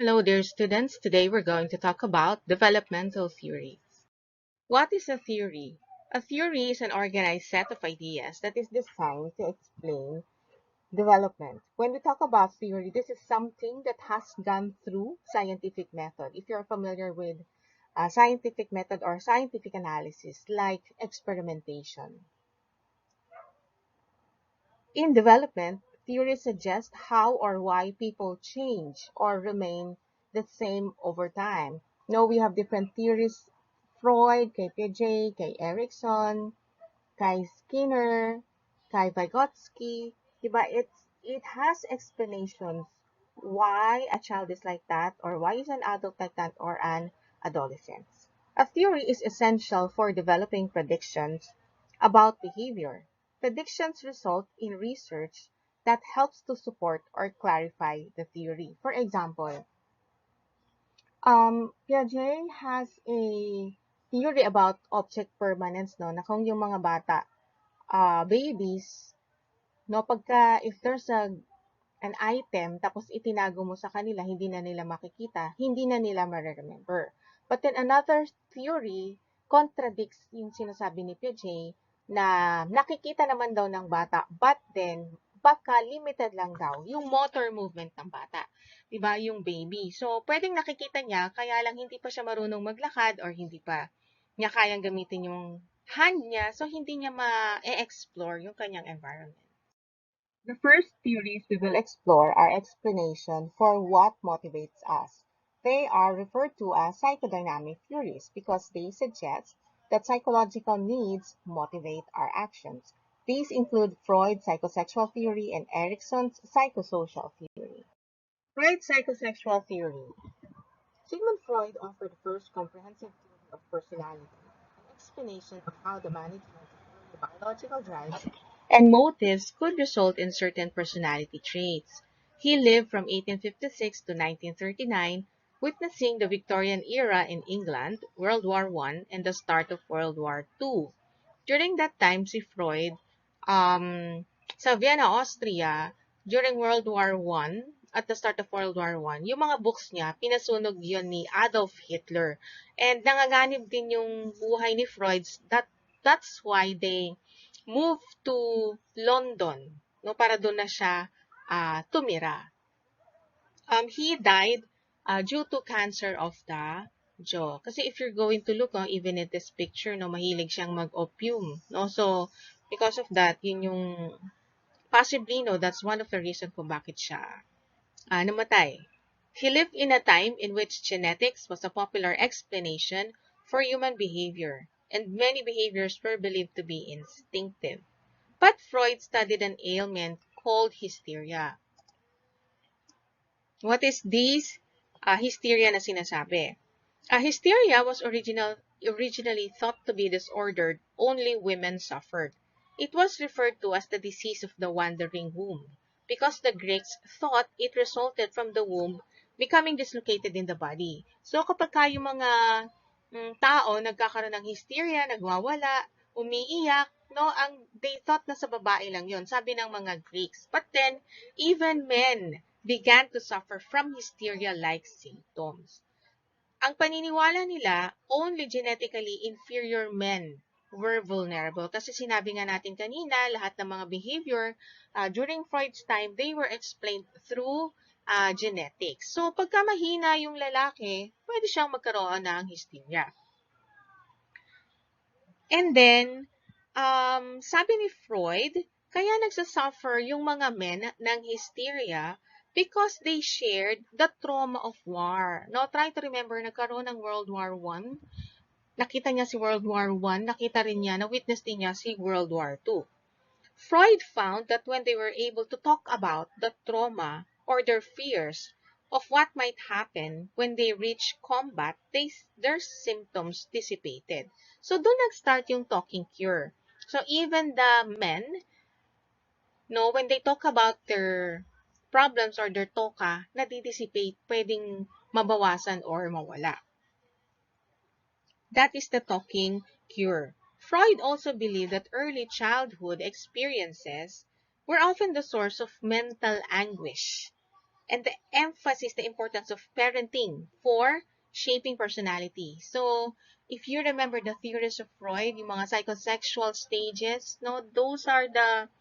Hello, dear students. Today we're going to talk about developmental theories. What is a theory? A theory is an organized set of ideas that is designed to explain development. When we talk about theory, this is something that has gone through scientific method. If you're familiar with scientific method or scientific analysis, like experimentation. In development, theories suggest how or why people change or remain the same over time. Now we have different theories, Freud, kay Piaget, kay Erikson, kay Skinner, kay Vygotsky. Diba? It has explanations why a child is like that or why is an adult like that or an adolescent. A theory is essential for developing predictions about behavior. Predictions result in research that helps to support or clarify the theory. For example, Piaget has a theory about object permanence, no, na kung yung mga bata, babies, no, if there's an item, tapos itinago mo sa kanila, hindi na nila makikita, hindi na nila ma-remember. But then another theory contradicts yung sinasabi ni Piaget na nakikita naman daw ng bata, but then baka limited lang daw yung motor movement ng bata. 'Di ba? Yung baby. So, pwedeng nakikita niya, kaya lang hindi pa siya marunong maglakad or hindi pa niya kayang gamitin yung hand niya, so hindi niya ma-explore yung kanyang environment. The first theories we will explore are explanation for what motivates us. They are referred to as psychodynamic theories because they suggest that psychological needs motivate our actions. These include Freud's psychosexual theory and Erikson's psychosocial theory. Freud's psychosexual theory. Sigmund Freud offered the first comprehensive theory of personality, an explanation of how the management of early biological drives and motives could result in certain personality traits. He lived from 1856 to 1939, witnessing the Victorian era in England, World War I, and the start of World War II. During that time, si Freud, um, sa Vienna, Austria, during World War I, at the start of World War I, yung mga books niya, pinasunog yun ni Adolf Hitler. And nanganganib din yung buhay ni Freud. That's why they moved to London, no, para doon na siya tumira. He died due to cancer of the jaw. Kasi if you're going to look, even in this picture, no, mahilig siyang mag-opium. No? So, because of that, yun yung, possibly, no, that's one of the reasons kung bakit siya namatay. He lived in a time in which genetics was a popular explanation for human behavior, and many behaviors were believed to be instinctive. But Freud studied an ailment called hysteria. What is this hysteria na sinasabi? Hysteria was originally thought to be disordered only women suffered. It was referred to as the disease of the wandering womb because the Greeks thought it resulted from the womb becoming dislocated in the body. So kapag yung mga tao nagkakaroon ng hysteria, nagwawala, umiiyak, no, they thought na sa babae lang yon, sabi ng mga Greeks. But then, even men began to suffer from hysteria-like symptoms. Ang paniniwala nila, only genetically inferior men were vulnerable. Kasi sinabi nga natin kanina, lahat ng mga behavior during Freud's time, they were explained through genetics. So, pagka mahina yung lalaki, pwede siyang magkaroon ng hysteria. And then, sabi ni Freud, kaya nagsasuffer yung mga men ng hysteria because they shared the trauma of war. Now, try to remember, nagkaroon ng World War I. Nakita niya si World War I, nakita rin niya, na-witness din niya si World War II. Freud found that when they were able to talk about the trauma or their fears of what might happen when they reach combat, their symptoms dissipated. So, doon nag-start yung talking cure. So, even the men, no, when they talk about their problems or their toka, nadidissipate, pwedeng mabawasan or mawala. That is the talking cure. Freud also believed that early childhood experiences were often the source of mental anguish and the importance of parenting for shaping personality. So, if you remember the theories of Freud, yung mga psychosexual stages, no, those are the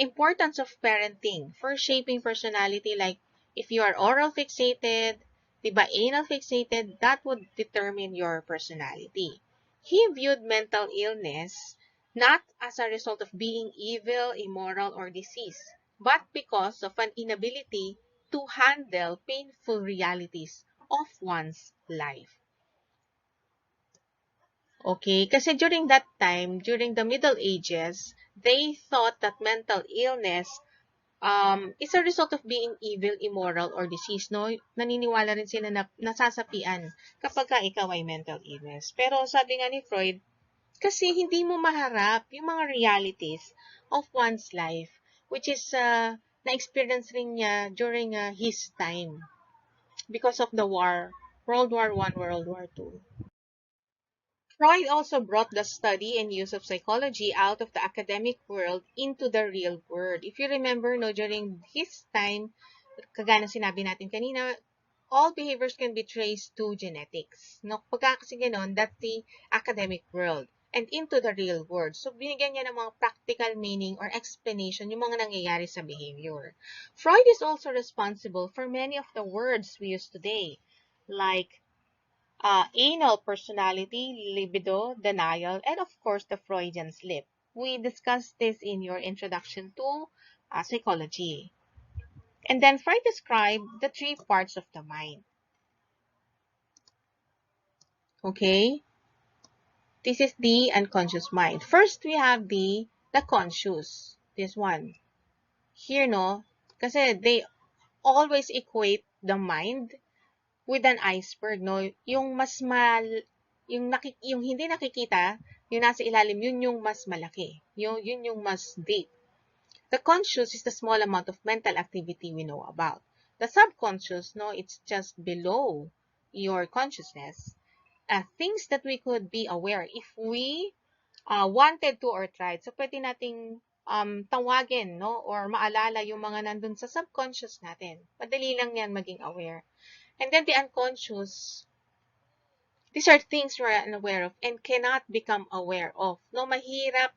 importance of parenting for shaping personality. Like, if you are oral fixated, diba, anal fixated, that would determine your personality. He viewed mental illness not as a result of being evil, immoral, or disease, but because of an inability to handle painful realities of one's life. Okay, kasi during that time, during the Middle Ages, they thought that mental illness is a result of being evil, immoral, or disease, no? Naniniwala rin sila na nasasapian kapag ka ikaw ay mental illness. Pero sabi nga ni Freud, kasi hindi mo maharap yung mga realities of one's life, which is na-experience rin niya during his time because of the war, World War I, World War II. Freud also brought the study and use of psychology out of the academic world into the real world. If you remember, no, during his time, kagaya ng sinabi natin kanina, all behaviors can be traced to genetics. No, pagka kasi ganoon, that's the academic world and into the real world. So, binigyan niya ng mga practical meaning or explanation yung mga nangyayari sa behavior. Freud is also responsible for many of the words we use today, like anal personality, libido, denial, and of course the Freudian slip. We discussed this in your introduction to psychology. And then Freud described the three parts of the mind. Okay? This is the unconscious mind. First, we have the conscious. This one. Here, no? Kasi they always equate the mind with an iceberg, no? Yung mas yung hindi nakikita, yung nasa ilalim, yun yung mas malaki. Yun yung mas deep. The conscious is the small amount of mental activity we know about. The subconscious, no, it's just below your consciousness. Things that we could be aware if we wanted to or tried. So, pwede nating tawagin, no, or maalala yung mga nandun sa subconscious natin. Madali lang yan maging aware. And then the unconscious, these are things we're unaware of and cannot become aware of. No, mahirap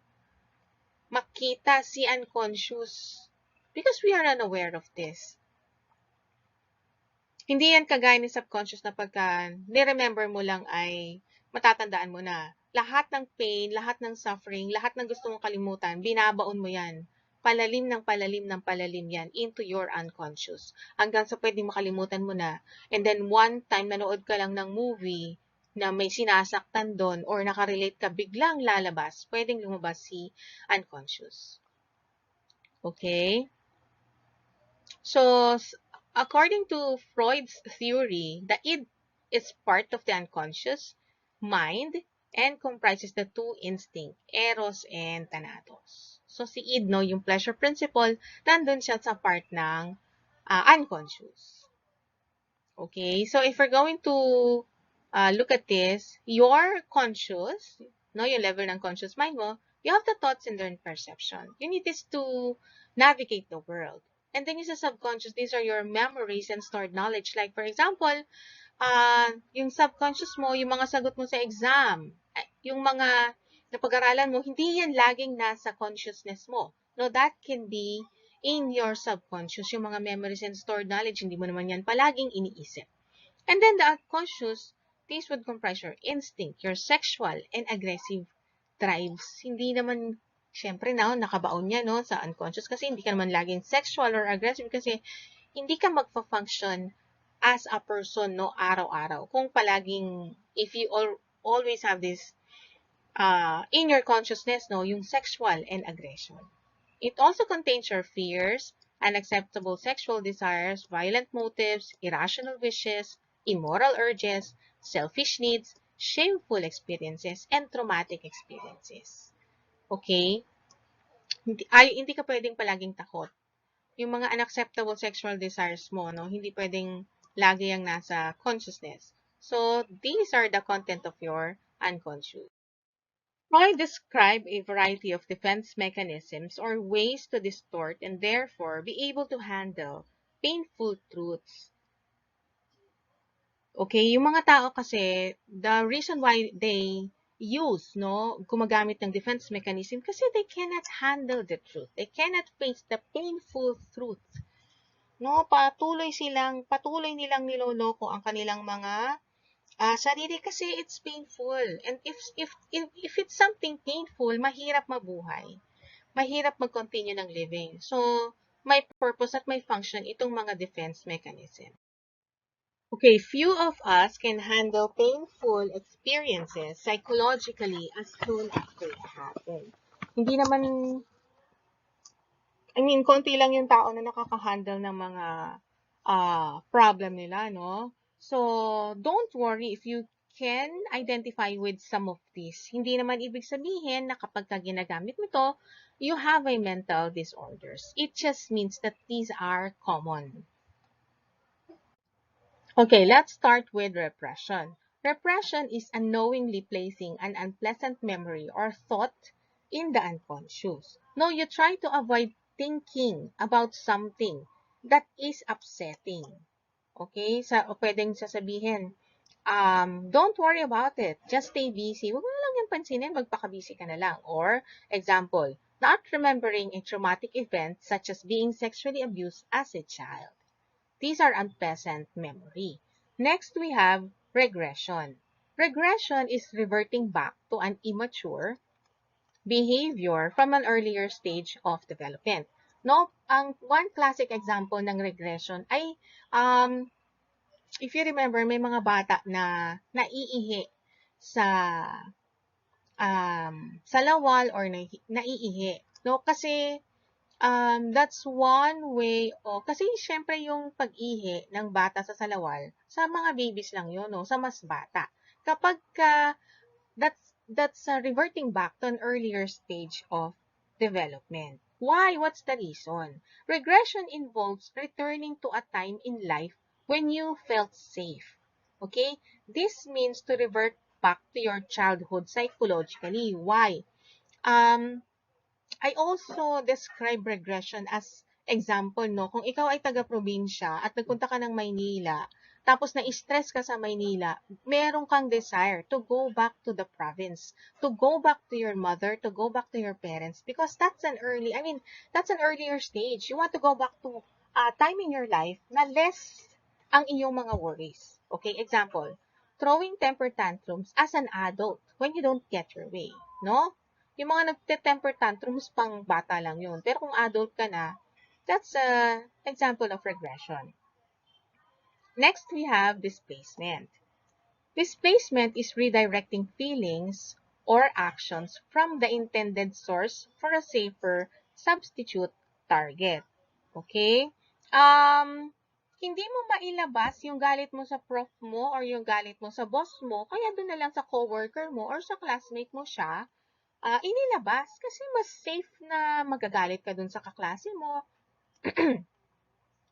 makita si unconscious because we are unaware of this. Hindi yan kagaya ni subconscious na pagka ni-remember mo lang ay matatandaan mo na. Lahat ng pain, lahat ng suffering, lahat ng gusto mong kalimutan, binabaon mo yan. Palalim ng palalim ng palalim yan into your unconscious. Hanggang sa pwedeng makalimutan mo na. And then one time, nanood ka lang ng movie na may sinasaktan doon or nakarelate ka, biglang lalabas. Pwedeng lumabas si unconscious. Okay? So, according to Freud's theory, the id is part of the unconscious mind and comprises the two instincts, eros and thanatos. So, si id, no, yung pleasure principle, nandun siya sa part ng unconscious. Okay, so if we're going to look at this, your conscious, no, yung level ng conscious mind mo, you have the thoughts and learned perception. You need this to navigate the world. And then yung sa subconscious, these are your memories and stored knowledge. Like, for example, yung subconscious mo, yung mga sagot mo sa exam, yung mga napag-aralan mo, hindi yan laging nasa consciousness mo. No, that can be in your subconscious, yung mga memories and stored knowledge, hindi mo naman yan palaging iniisip. And then the unconscious, these would comprise your instinct, your sexual and aggressive drives. Hindi naman, syempre na, nakabaon niya, no, sa unconscious kasi hindi ka naman laging sexual or aggressive kasi hindi ka magpa-function as a person, no, araw-araw. Kung palaging, if you always have this in your consciousness, no, yung sexual and aggression. It also contains your fears, unacceptable sexual desires, violent motives, irrational wishes, immoral urges, selfish needs, shameful experiences, and traumatic experiences. Okay? Hindi ka pwedeng palaging takot. Yung mga unacceptable sexual desires mo, no, hindi pwedeng lagi yung nasa consciousness. So, these are the content of your unconscious. Freud described a variety of defense mechanisms or ways to distort and therefore be able to handle painful truths. Okay, yung mga tao kasi, the reason why they gumagamit ng defense mechanism kasi they cannot handle the truth. They cannot face the painful truth. Patuloy nilang niloloko ang kanilang mga sarili kasi it's painful. And if it's something painful, mahirap mabuhay. Mahirap mag-continue ng living. So, may purpose at may function itong mga defense mechanism. Okay, few of us can handle painful experiences psychologically as soon after it happens. Hindi naman, konti lang yung tao na nakaka-handle ng mga problem nila, no? So, don't worry if you can identify with some of these. Hindi naman ibig sabihin na kapag ginagamit mo ito, you have a mental disorders. It just means that these are common. Okay, let's start with repression. Repression is unknowingly placing an unpleasant memory or thought in the unconscious. No, you try to avoid thinking about something that is upsetting. Okay? Pwedeng sasabihin, don't worry about it. Just stay busy. Huwag mo na lang yung pansinin, magpaka-busy ka na lang. Or, example, not remembering a traumatic event such as being sexually abused as a child. These are unpleasant memory. Next, we have regression. Regression is reverting back to an immature behavior from an earlier stage of development. No, ang one classic example ng regression ay, if you remember, may mga bata na naiihi sa lawal or naiihi. No, kasi that's one way kasi syempre yung pag-ihi ng bata sa salawal, sa mga babies lang yun, no? Sa mas bata. Kapag that's reverting back to an earlier stage of development. Why? What's the reason? Regression involves returning to a time in life when you felt safe. Okay? This means to revert back to your childhood psychologically. Why? I also describe regression as example, no? Kung ikaw ay taga-probinsya at nagpunta ka ng Maynila, tapos na-stress ka sa Maynila, meron kang desire to go back to the province, to go back to your mother, to go back to your parents, because that's an earlier stage. You want to go back to a time in your life na less ang iyong mga worries. Okay, example, throwing temper tantrums as an adult when you don't get your way, no? Yung mga nagte-temper tantrums, pang bata lang yun. Pero kung adult ka na, that's an example of regression. Next, we have displacement. Displacement is redirecting feelings or actions from the intended source for a safer substitute target. Okay? Hindi mo mailabas yung galit mo sa prof mo or yung galit mo sa boss mo, kaya doon na lang sa coworker mo or sa classmate mo siya, inilabas kasi mas safe na magagalit ka dun sa kaklase mo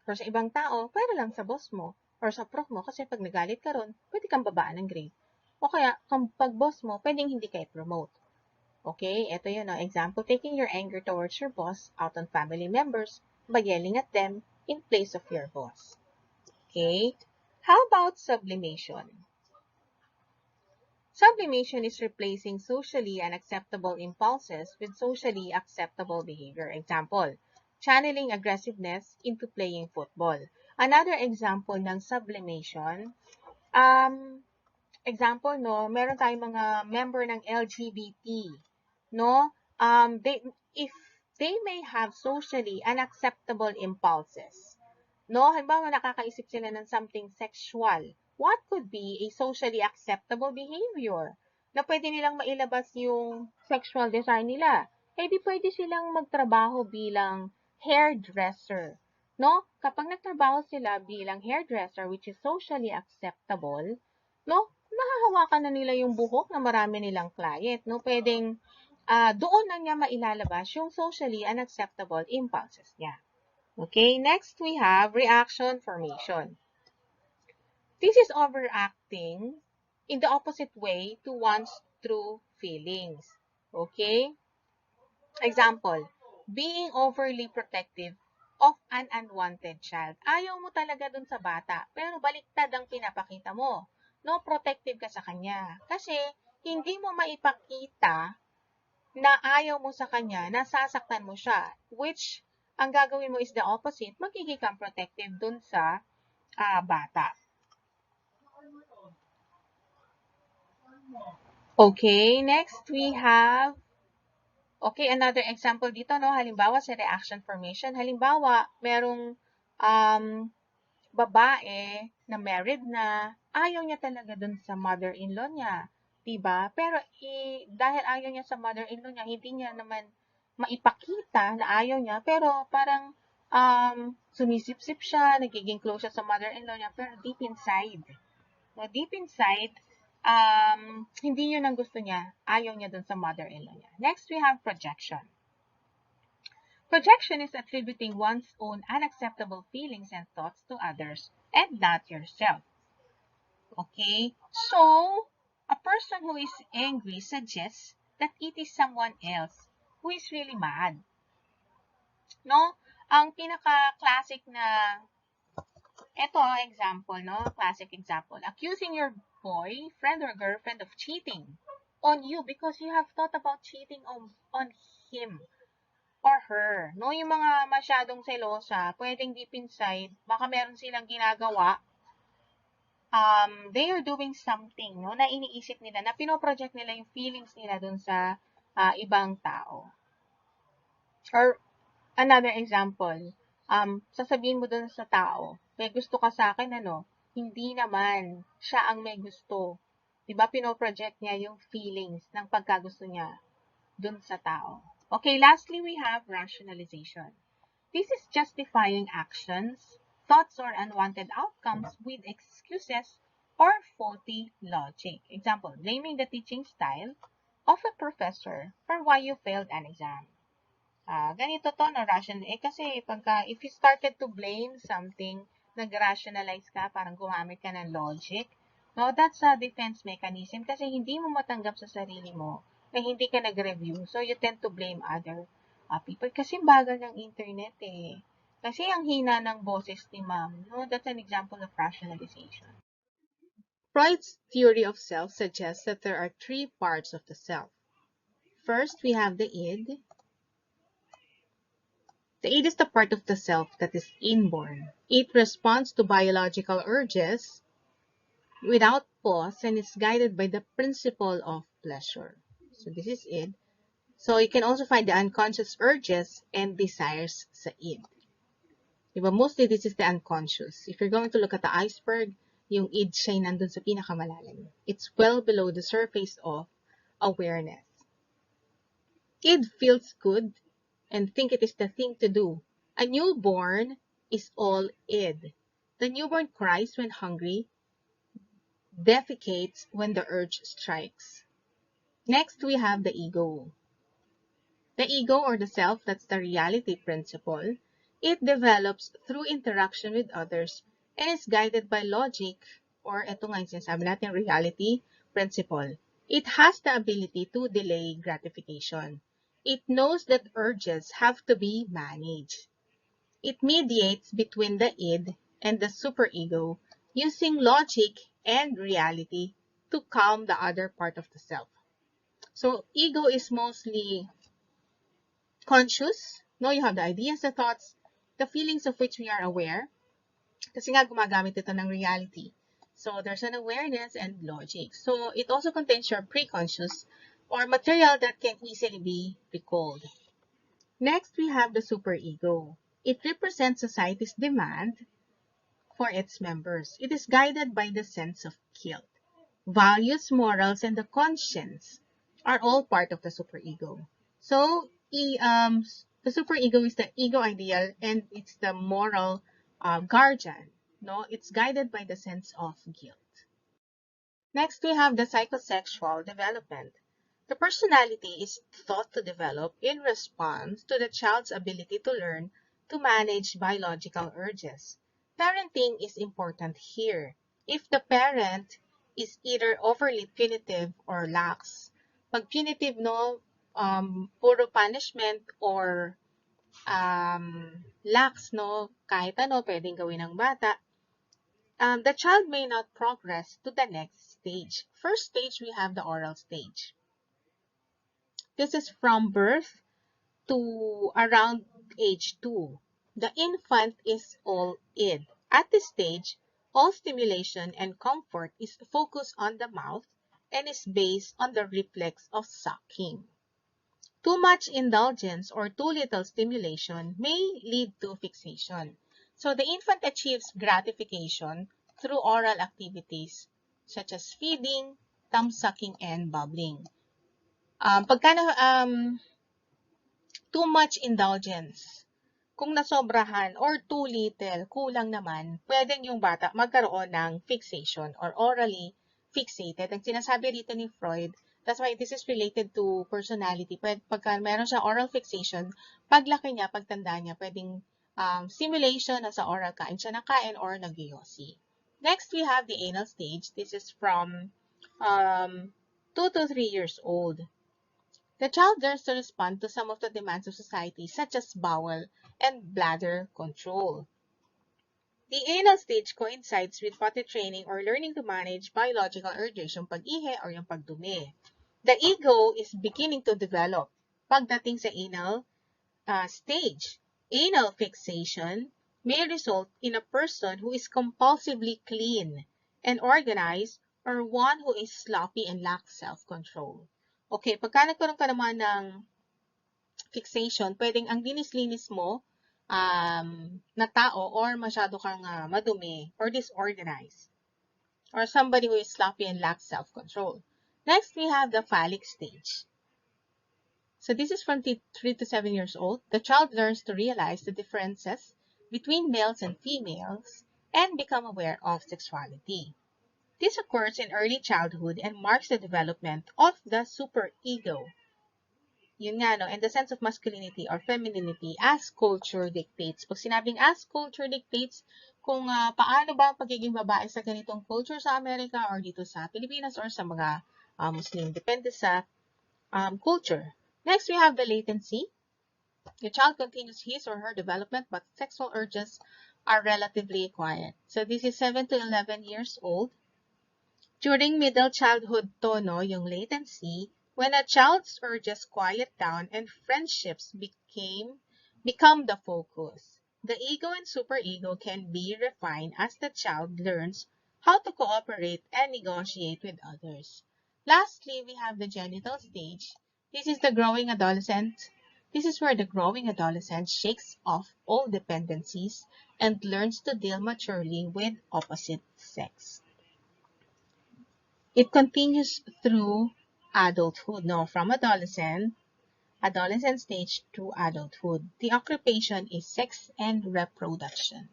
or sa ibang tao, pero lang sa boss mo or sa prof mo kasi pag nagalit ka ron, pwede kang babaan ng grade. O kaya, pag boss mo, pwedeng hindi ka i-promote. Okay, ito yun. Example, taking your anger towards your boss out on family members by yelling at them in place of your boss. Okay, how about sublimation? Sublimation is replacing socially unacceptable impulses with socially acceptable behavior. Example, channeling aggressiveness into playing football. Another example ng sublimation, example, no, meron tayong mga member ng LGBT, no? If they may have socially unacceptable impulses, no? Halimbawa, nakakaisip sila ng something sexual. What could be a socially acceptable behavior? Na pwede nilang mailabas yung sexual desire nila. Eh di pwede silang magtrabaho bilang hairdresser. No? Kapag nagtrabaho sila bilang hairdresser, which is socially acceptable, no? Nahahawakan na nila yung buhok na marami nilang client. No? Pwedeng doon na niya mailalabas yung socially unacceptable impulses niya. Okay, next we have reaction formation. This is overacting in the opposite way to one's true feelings. Okay? Example, being overly protective of an unwanted child. Ayaw mo talaga dun sa bata, pero baliktad ang pinapakita mo. No, protective ka sa kanya. Kasi, hindi mo maipakita na ayaw mo sa kanya, nasasaktan mo siya. Which, ang gagawin mo is the opposite, magiging kang protective dun sa bata. Okay, next we have, okay, another example dito, no? Halimbawa sa reaction formation. Halimbawa, merong babae na married na, ayaw niya talaga dun sa mother-in-law niya. Diba? Pero dahil ayaw niya sa mother-in-law niya, hindi niya naman maipakita na ayaw niya, pero parang sumisip-sip siya, nagiging close siya sa mother-in-law niya, pero deep inside, no, hindi yun ang gusto niya. Ayaw niya dun sa mother-in-law niya. Next, we have projection. Projection is attributing one's own unacceptable feelings and thoughts to others and not yourself. Okay? So, a person who is angry suggests that it is someone else who is really mad. No? Ang pinaka-classic na, ito, example, no? Classic example. Accusing your boyfriend or girlfriend of cheating on you because you have thought about cheating on him or her. No, yung mga masyadong selosa, pwedeng deep inside, baka meron silang ginagawa, they are doing something, no, na iniisip nila, na pinoproject nila yung feelings nila dun sa ibang tao. Or, another example, sasabihin mo dun sa tao, may gusto ka sa akin, ano, hindi naman siya ang may gusto. Diba, pinoproject niya yung feelings ng pagkagusto niya dun sa tao. Okay, lastly, we have rationalization. This is justifying actions, thoughts, or unwanted outcomes with excuses or faulty logic. Example, blaming the teaching style of a professor for why you failed an exam. Ganito to, no, rational. Kasi if you started to blame something, nag-rationalize ka, parang gumamit ka ng logic, no, that's a defense mechanism kasi hindi mo matanggap sa sarili mo na hindi ka nag-review. So, you tend to blame other people. Kasi bagal ng internet eh. Kasi ang hina ng boses ni ma'am. No? That's an example of rationalization. Freud's theory of self suggests that there are three parts of the self. First, we have the id. The id is the part of the self that is inborn. It responds to biological urges without pause and is guided by the principle of pleasure. So this is id. So you can also find the unconscious urges and desires sa id. Diba? Mostly this is the unconscious. If you're going to look at the iceberg, yung id siya nandun sa pinakamalalim. It's well below the surface of awareness. Id feels good and think it is the thing to do. A newborn is all id. The newborn cries when hungry, defecates when the urge strikes. Next, we have the ego. The ego or the self, that's the reality principle. It develops through interaction with others and is guided by logic or ito nga yung sinasabi natin, reality principle. It has the ability to delay gratification. It knows that urges have to be managed. It mediates between the id and the superego using logic and reality to calm the other part of the self. So, ego is mostly conscious, no? You have the ideas, the thoughts, the feelings of which we are aware. Kasi nga gumagamit ito ng reality. So, there's an awareness and logic. So, it also contains your preconscious or material that can easily be recalled. Next, we have the superego. It represents society's demand for its members. It is guided by the sense of guilt. Values, morals, and the conscience are all part of the superego. So, the superego is the ego ideal and it's the moral guardian. No, it's guided by the sense of guilt. Next, we have the psychosexual development. The personality is thought to develop in response to the child's ability to learn to manage biological urges. Parenting is important here. If the parent is either overly punitive or lax, pag punitive, no, puro punishment or lax, no? Kahit ano, pwedeng gawin ng bata. The child may not progress to the next stage. First stage, we have the oral stage. This is from birth to around age 2. The infant is all id. At this stage, all stimulation and comfort is focused on the mouth and is based on the reflex of sucking. Too much indulgence or too little stimulation may lead to fixation. So the infant achieves gratification through oral activities such as feeding, thumb sucking, and bubbling. Pagka too much indulgence, kung nasobrahan or too little, kulang naman, pwedeng yung bata magkaroon ng fixation or orally fixated. Ang sinasabi rito ni Freud, that's why this is related to personality. Pagka meron siya oral fixation, paglaki niya, pagtanda niya, pwedeng stimulation na sa oral, kain siya ng kain or nag-yosi. Next, we have the anal stage. This is from 2 to 3 years old. The child learns to respond to some of the demands of society, such as bowel and bladder control. The anal stage coincides with potty training or learning to manage biological urges, yung pag-ihi or yung pagdumi. The ego is beginning to develop pagdating sa anal stage. Anal fixation may result in a person who is compulsively clean and organized or one who is sloppy and lacks self-control. Okay, pagka nagkaroon ka naman ng fixation, pwedeng ang linis-linis mo na tao or masyado kang madumi or disorganized or somebody who is sloppy and lacks self-control. Next, we have the phallic stage. So this is from 3 to 7 years old. The child learns to realize the differences between males and females and become aware of sexuality. This occurs in early childhood and marks the development of the superego. Yun nga, no? And the sense of masculinity or femininity as culture dictates. Pag sinabing as culture dictates, kung paano ba ang pagiging babae sa ganitong culture sa Amerika or dito sa Pilipinas or sa mga Muslim, depende sa culture. Next, we have the latency. The child continues his or her development, but sexual urges are relatively quiet. So this is 7 to 11 years old. During middle childhood tono, yung latency, when a child's urges quiet down and friendships become the focus. The ego and superego can be refined as the child learns how to cooperate and negotiate with others. Lastly, we have the genital stage. This is the growing adolescent. This is where the growing adolescent shakes off all dependencies and learns to deal maturely with opposite sex. It continues through adulthood, no, from adolescent stage to adulthood. The occupation is sex and reproduction.